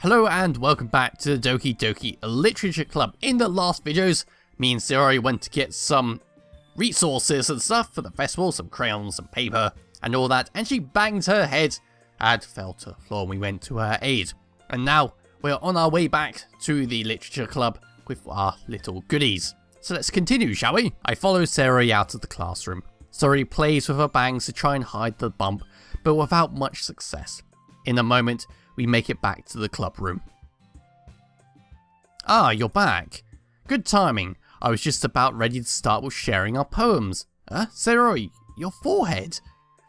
Hello and welcome back to the Doki Doki Literature Club. In the last videos, me and Sayori went to get some resources and stuff for the festival, some crayons, some paper and all that, and she banged her head and fell to the floor and we went to her aid. And now we're on our way back to the Literature Club with our little goodies. So let's continue, shall we? I follow Sayori out of the classroom. Sayori plays with her bangs to try and hide the bump, but without much success. In a moment, we make it back to the club room. Ah, you're back. Good timing. I was just about ready to start with sharing our poems. Sayori, your forehead.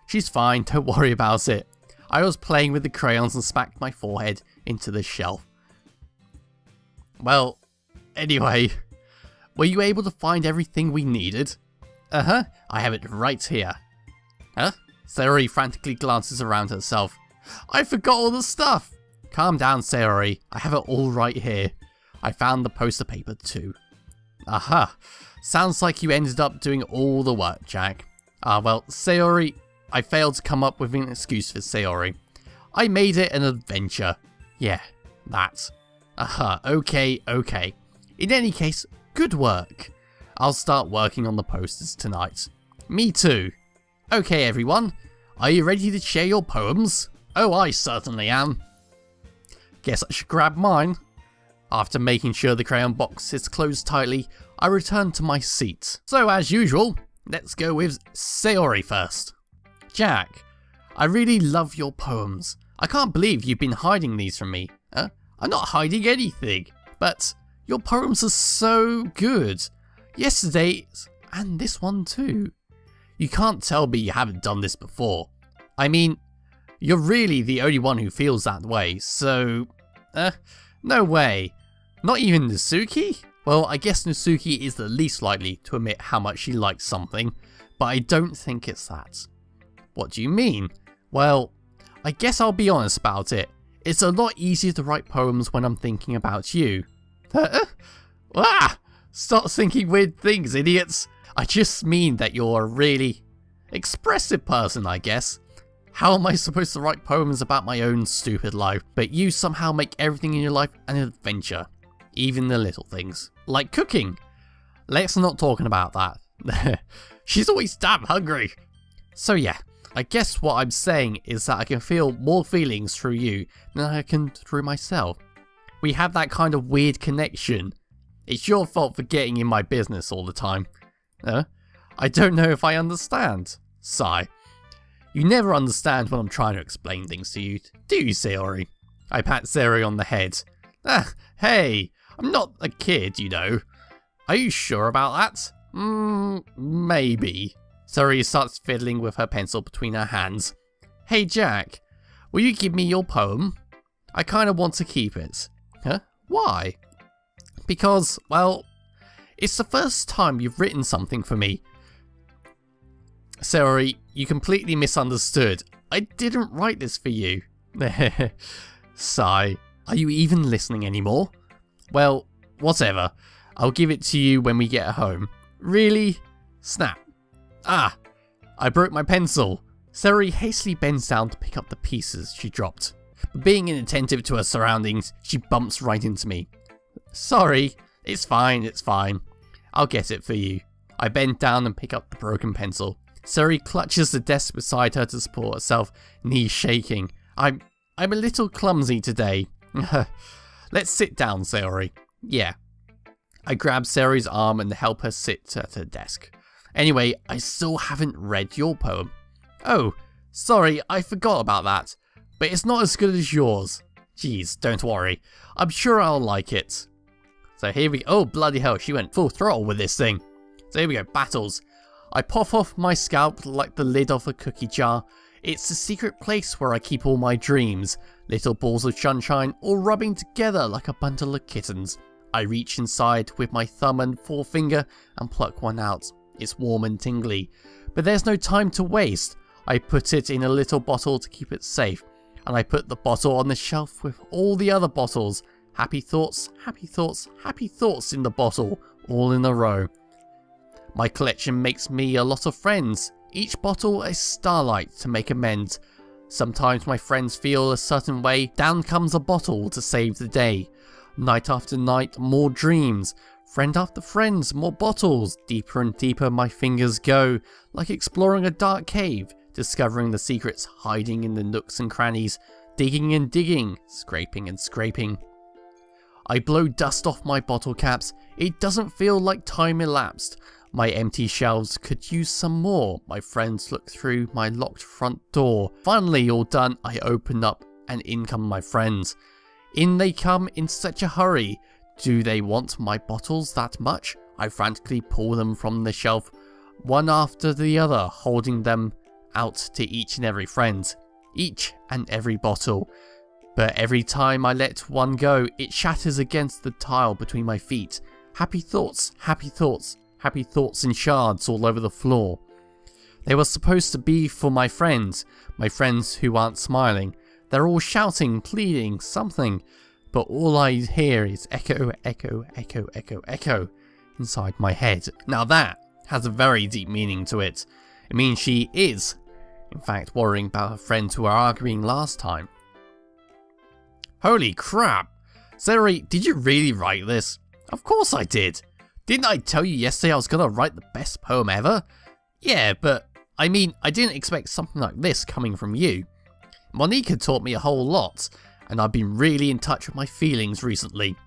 She's fine, don't worry about it. I was playing with the crayons and smacked my forehead into the shelf. Well, anyway, were you able to find everything we needed? I have it right here. Sayori frantically glances around herself. I forgot all the stuff! Calm down, Sayori. I have it all right here. I found the poster paper too. Aha. Sounds like you ended up doing all the work, Jack. Well, Sayori, I failed to come up with an excuse for Sayori. I made it an adventure. Yeah, that. Okay. In any case, good work. I'll start working on the posters tonight. Me too. Okay, everyone. Are you ready to share your poems? Oh, I certainly am. Guess I should grab mine. After making sure the crayon box is closed tightly, I return to my seat. So as usual, let's go with Sayori first. Jack, I really love your poems. I can't believe you've been hiding these from me. I'm not hiding anything, but your poems are so good. Yesterday's and this one too. You can't tell me you haven't done this before. I mean, you're really the only one who feels that way, so... no way. Not even Natsuki? Well, I guess Natsuki is the least likely to admit how much she likes something, but I don't think it's that. What do you mean? Well, I guess I'll be honest about it. It's a lot easier to write poems when I'm thinking about you. Stop thinking weird things, idiots. I just mean that you're a really expressive person, I guess. How am I supposed to write poems about my own stupid life, but you somehow make everything in your life an adventure? Even the little things. Like cooking. Let's not talk about that. She's always damn hungry. So yeah, I guess what I'm saying is that I can feel more feelings through you than I can through myself. We have that kind of weird connection. It's your fault for getting in my business all the time. I don't know if I understand. Sigh. You never understand when I'm trying to explain things to you, do you, Sayori? I pat Sayori on the head. Hey, I'm not a kid, you know. Are you sure about that? Maybe. Sayori starts fiddling with her pencil between her hands. Hey, Jack, will you give me your poem? I kind of want to keep it. Why? Because, well, it's the first time you've written something for me. Sayori, you completely misunderstood. I didn't write this for you. Sigh. Are you even listening anymore? Well, whatever. I'll give it to you when we get home. Really? Snap. I broke my pencil. Sayori hastily bends down to pick up the pieces she dropped. But being inattentive to her surroundings, she bumps right into me. Sorry. It's fine. I'll get it for you. I bend down and pick up the broken pencil. Sayori clutches the desk beside her to support herself, knees shaking. I'm a little clumsy today. Let's sit down, Sayori. Yeah. I grab Sayori's arm and help her sit at her desk. Anyway, I still haven't read your poem. Oh, sorry, I forgot about that. But it's not as good as yours. Jeez, don't worry. I'm sure I'll like it. So here we go. Oh, bloody hell, she went full throttle with this thing. So here we go, battles. I pop off my scalp like the lid off a cookie jar. It's the secret place where I keep all my dreams. Little balls of sunshine all rubbing together like a bundle of kittens. I reach inside with my thumb and forefinger and pluck one out. It's warm and tingly. But there's no time to waste. I put it in a little bottle to keep it safe. And I put the bottle on the shelf with all the other bottles. Happy thoughts in the bottle, all in a row. My collection makes me a lot of friends. Each bottle a starlight to make amends. Sometimes my friends feel a certain way, down comes a bottle to save the day. Night after night, more dreams. Friend after friends, more bottles. Deeper and deeper my fingers go, like exploring a dark cave, discovering the secrets hiding in the nooks and crannies, digging and digging, scraping and scraping. I blow dust off my bottle caps. It doesn't feel like time elapsed. My empty shelves could use some more. My friends look through my locked front door. Finally all done, I open up and in come my friends. In they come in such a hurry. Do they want my bottles that much? I frantically pull them from the shelf, one after the other, holding them out to each and every friend. Each and every bottle. But every time I let one go, it shatters against the tile between my feet. Happy thoughts, happy thoughts, happy thoughts in shards all over the floor. They were supposed to be for my friends who aren't smiling. They're all shouting, pleading, something. But all I hear is echo, echo, echo, echo, echo inside my head. Now that has a very deep meaning to it. It means she is, in fact, worrying about her friends who were arguing last time. Holy crap! Sayori, did you really write this? Of course I did! Didn't I tell you yesterday I was gonna write the best poem ever? Yeah, but I mean, I didn't expect something like this coming from you. Monica taught me a whole lot, and I've been really in touch with my feelings recently.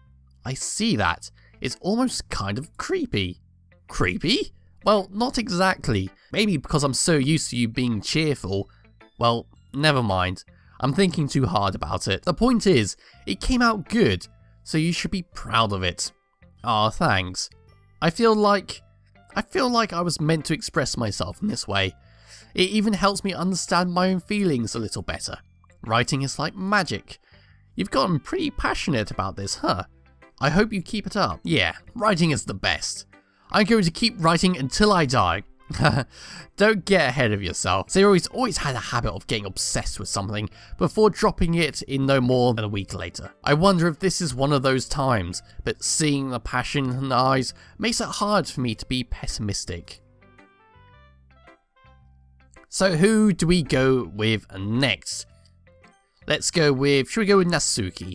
I see that. It's almost kind of creepy. Creepy? Well, not exactly. Maybe because I'm so used to you being cheerful. Well, never mind. I'm thinking too hard about it. The point is, it came out good, so you should be proud of it. Aw, thanks. I feel like I was meant to express myself in this way. It even helps me understand my own feelings a little better. Writing is like magic. You've gotten pretty passionate about this, huh? I hope you keep it up. Yeah, writing is the best. I'm going to keep writing until I die. Don't get ahead of yourself. Sayori's always had a habit of getting obsessed with something before dropping it in no more than a week later. I wonder if this is one of those times, but seeing the passion in the eyes makes it hard for me to be pessimistic. So who do we go with next? Let's go with, should we go with Natsuki?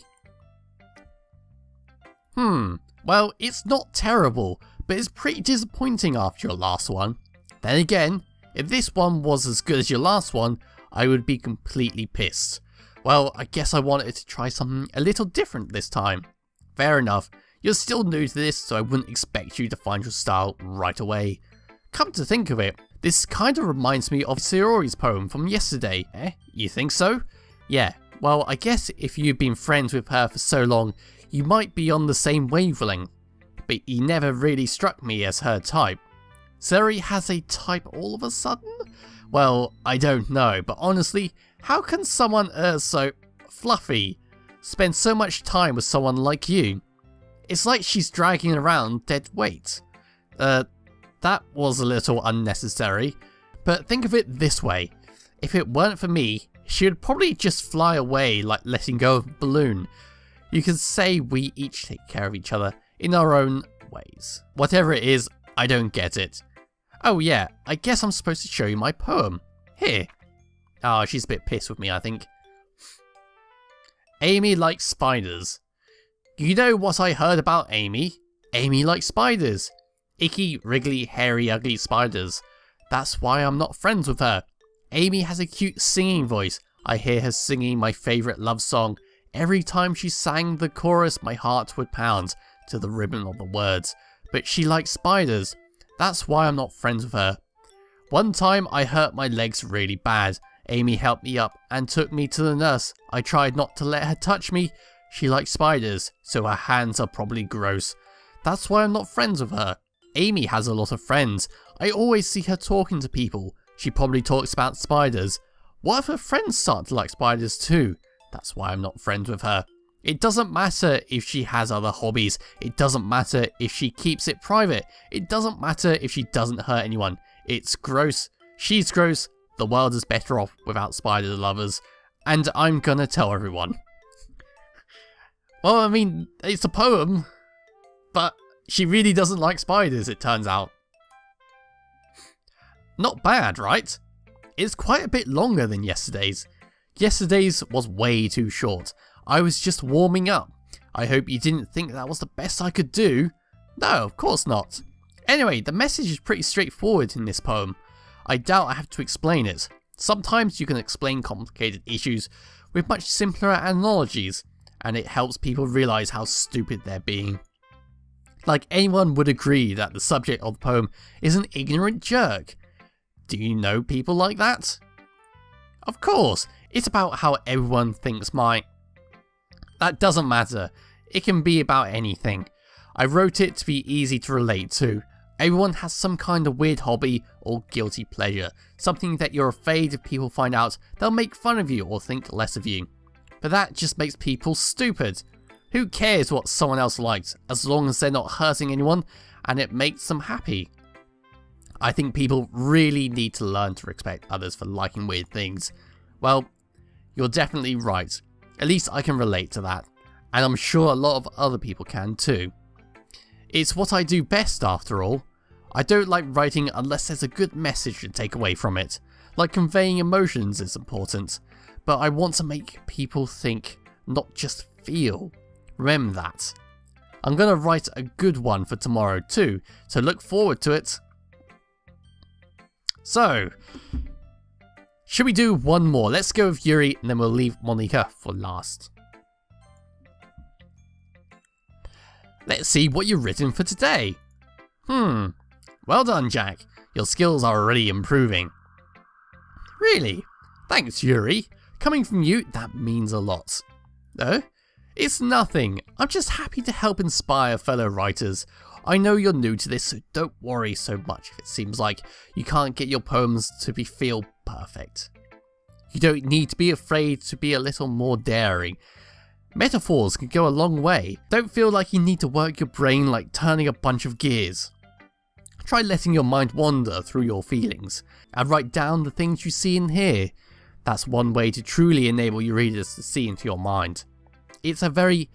Well, it's not terrible, but it's pretty disappointing after your last one. Then again, if this one was as good as your last one, I would be completely pissed. Well, I guess I wanted to try something a little different this time. Fair enough, you're still new to this, so I wouldn't expect you to find your style right away. Come to think of it, this kind of reminds me of Sayori's poem from yesterday. You think so? Yeah, well, I guess if you've been friends with her for so long, you might be on the same wavelength. But you never really struck me as her type. Sayori has a type all of a sudden? Well, I don't know, but honestly, how can someone so fluffy spend so much time with someone like you? It's like she's dragging around dead weight. That was a little unnecessary, but think of it this way. If it weren't for me, she would probably just fly away like letting go of a balloon. You could say we each take care of each other in our own ways. Whatever it is, I don't get it. Oh yeah, I guess I'm supposed to show you my poem. Here. Oh, she's a bit pissed with me, I think. Amy likes spiders. You know what I heard about Amy? Amy likes spiders. Icky, wriggly, hairy, ugly spiders. That's why I'm not friends with her. Amy has a cute singing voice. I hear her singing my favourite love song. Every time she sang the chorus, my heart would pound to the rhythm of the words. But she likes spiders. That's why I'm not friends with her. One time I hurt my legs really bad. Amy helped me up and took me to the nurse. I tried not to let her touch me. She likes spiders, so her hands are probably gross. That's why I'm not friends with her. Amy has a lot of friends. I always see her talking to people. She probably talks about spiders. What if her friends start to like spiders too? That's why I'm not friends with her. It doesn't matter if she has other hobbies. It doesn't matter if she keeps it private. It doesn't matter if she doesn't hurt anyone. It's gross. She's gross. The world is better off without spider lovers. And I'm gonna tell everyone. Well, I mean, it's a poem. But she really doesn't like spiders, it turns out. Not bad, right? It's quite a bit longer than yesterday's. Yesterday's was way too short. I was just warming up. I hope you didn't think that was the best I could do. No, of course not. Anyway, the message is pretty straightforward in this poem. I doubt I have to explain it. Sometimes you can explain complicated issues with much simpler analogies, and it helps people realize how stupid they're being. Like, anyone would agree that the subject of the poem is an ignorant jerk. Do you know people like that? Of course, it's about how everyone thinks That doesn't matter. It can be about anything. I wrote it to be easy to relate to. Everyone has some kind of weird hobby or guilty pleasure, something that you're afraid if people find out they'll make fun of you or think less of you. But that just makes people stupid. Who cares what someone else likes, as long as they're not hurting anyone and it makes them happy? I think people really need to learn to respect others for liking weird things. Well, you're definitely right. At least I can relate to that, and I'm sure a lot of other people can too. It's what I do best after all. I don't like writing unless there's a good message to take away from it. Like conveying emotions is important, but I want to make people think, not just feel. Remember that. I'm gonna write a good one for tomorrow too, so look forward to it. So, should we do one more? Let's go with Yuri and then we'll leave Monica for last. Let's see what you've written for today. Well done, Jack. Your skills are already improving. Really? Thanks, Yuri. Coming from you, that means a lot. No? It's nothing. I'm just happy to help inspire fellow writers. I know you're new to this, so don't worry so much if it seems like you can't get your poems to feel perfect. You don't need to be afraid to be a little more daring. Metaphors can go a long way. Don't feel like you need to work your brain like turning a bunch of gears. Try letting your mind wander through your feelings, and write down the things you see and hear. That's one way to truly enable your readers to see into your mind. It's a very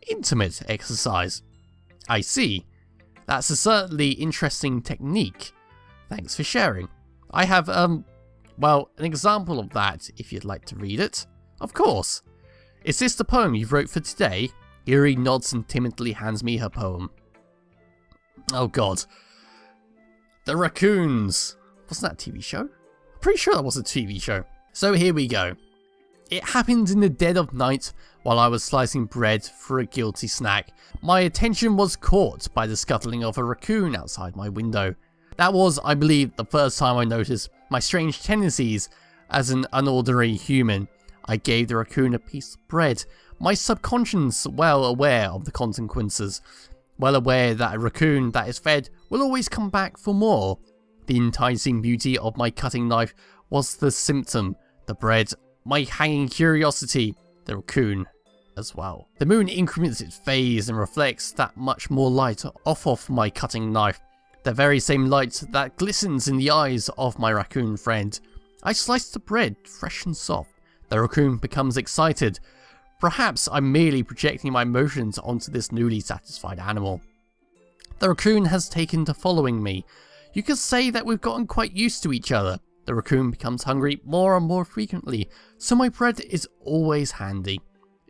intimate exercise. I see. That's a certainly interesting technique. Thanks for sharing. I have, well, an example of that if you'd like to read it. Of course. Is this the poem you wrote for today? Yuri nods and timidly hands me her poem. Oh god. The Raccoons. Wasn't that a TV show? I'm pretty sure that was a TV show. So here we go. It happened in the dead of night while I was slicing bread for a guilty snack. My attention was caught by the scuttling of a raccoon outside my window. That was, I believe, the first time I noticed my strange tendencies as an unordinary human. I gave the raccoon a piece of bread, my subconscious well aware of the consequences, well aware that a raccoon that is fed will always come back for more. The enticing beauty of my cutting knife was the symptom, the bread, my hanging curiosity, the raccoon as well. The moon increments its phase and reflects that much more light off of my cutting knife, the very same light that glistens in the eyes of my raccoon friend. I slice the bread, fresh and soft. The raccoon becomes excited. Perhaps I'm merely projecting my emotions onto this newly satisfied animal. The raccoon has taken to following me. You could say that we've gotten quite used to each other. The raccoon becomes hungry more and more frequently, so my bread is always handy.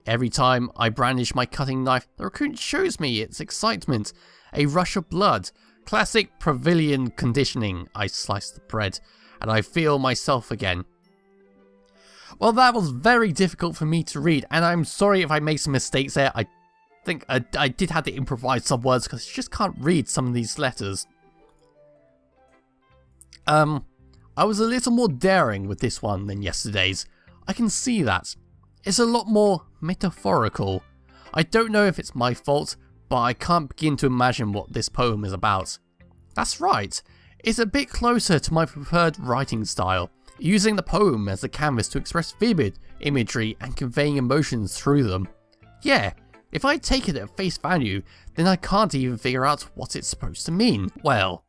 Every time I brandish my cutting knife, the raccoon shows me its excitement. A rush of blood. Classic Pavilion conditioning. I slice the bread, and I feel myself again. Well, that was very difficult for me to read, and I'm sorry if I made some mistakes there. I think I did have to improvise some words, because I just can't read some of these letters. I was a little more daring with this one than yesterday's. I can see that. It's a lot more metaphorical. I don't know if it's my fault, but I can't begin to imagine what this poem is about. That's right, it's a bit closer to my preferred writing style, using the poem as a canvas to express vivid imagery and conveying emotions through them. Yeah, if I take it at face value, then I can't even figure out what it's supposed to mean. Well,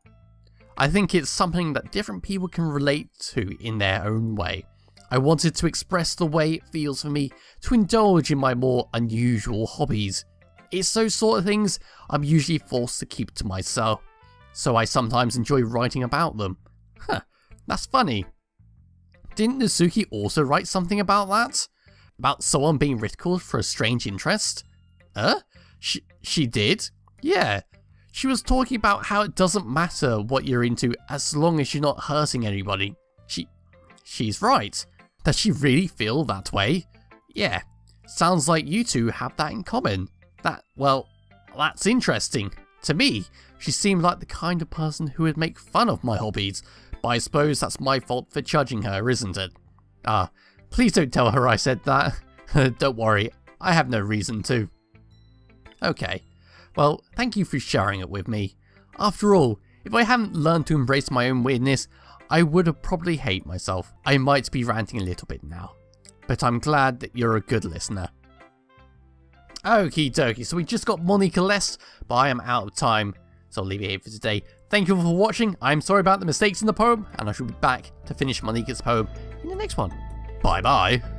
I think it's something that different people can relate to in their own way. I wanted to express the way it feels for me to indulge in my more unusual hobbies. It's those sort of things I'm usually forced to keep to myself, so I sometimes enjoy writing about them. Huh, that's funny. Didn't Natsuki also write something about that? About someone being ridiculed for a strange interest? She did? Yeah. She was talking about how it doesn't matter what you're into as long as you're not hurting anybody. She's right. Does she really feel that way? Yeah. Sounds like you two have that in common. That's interesting. To me, she seemed like the kind of person who would make fun of my hobbies, but I suppose that's my fault for judging her, isn't it? Please don't tell her I said that. Don't worry, I have no reason to. Okay, well, thank you for sharing it with me. After all, if I hadn't learned to embrace my own weirdness, I would have probably hated myself. I might be ranting a little bit now, but I'm glad that you're a good listener. Okie dokie, so we just got Monica left, but I am out of time, so I'll leave it here for today. Thank you all for watching. I'm sorry about the mistakes in the poem, and I shall be back to finish Monica's poem in the next one. Bye bye.